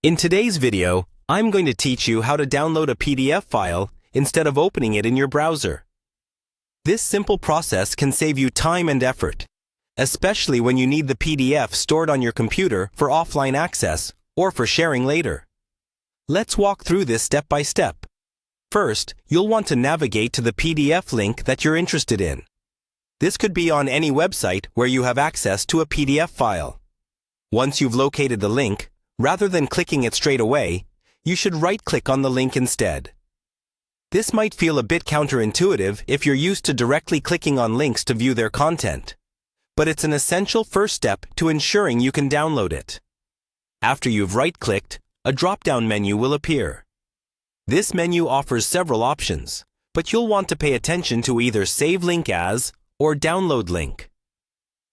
In today's video, I'm going to teach you how to download a PDF file instead of opening it in your browser. This simple process can save you time and effort, especially when you need the PDF stored on your computer for offline access or for sharing later. Let's walk through this step by step. First, you'll want to navigate to the PDF link that you're interested in. This could be on any website where you have access to a PDF file. Once you've located the link, rather than clicking it straight away, you should right-click on the link instead. This might feel a bit counterintuitive if you're used to directly clicking on links to view their content, but it's an essential first step to ensuring you can download it. After you've right-clicked, a drop-down menu will appear. This menu offers several options, but you'll want to pay attention to either Save Link As or Download Link.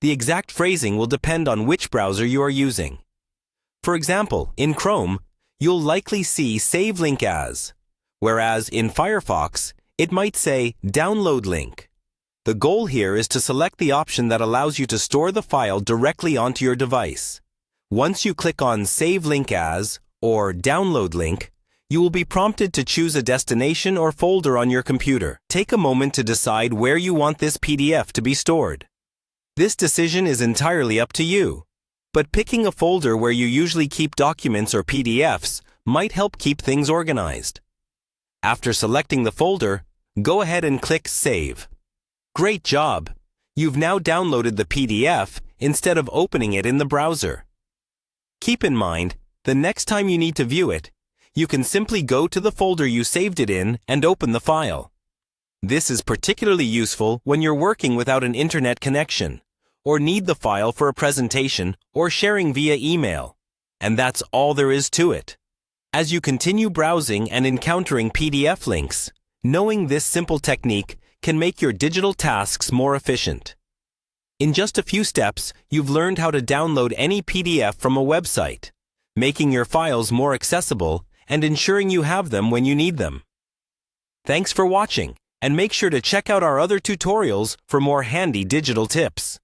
The exact phrasing will depend on which browser you are using. For example, in Chrome, you'll likely see Save Link As, whereas in Firefox, it might say Download Link. The goal here is to select the option that allows you to store the file directly onto your device. Once you click on Save Link As or Download Link, you will be prompted to choose a destination or folder on your computer. Take a moment to decide where you want this PDF to be stored. This decision is entirely up to you, but picking a folder where you usually keep documents or PDFs might help keep things organized. After selecting the folder, go ahead and click Save. Great job! You've now downloaded the PDF instead of opening it in the browser. Keep in mind, the next time you need to view it, you can simply go to the folder you saved it in and open the file. This is particularly useful when you're working without an internet connection, or need the file for a presentation or sharing via email. And that's all there is to it. As you continue browsing and encountering PDF links, knowing this simple technique can make your digital tasks more efficient. In just a few steps, you've learned how to download any PDF from a website, making your files more accessible and ensuring you have them when you need them. Thanks for watching, and make sure to check out our other tutorials for more handy digital tips.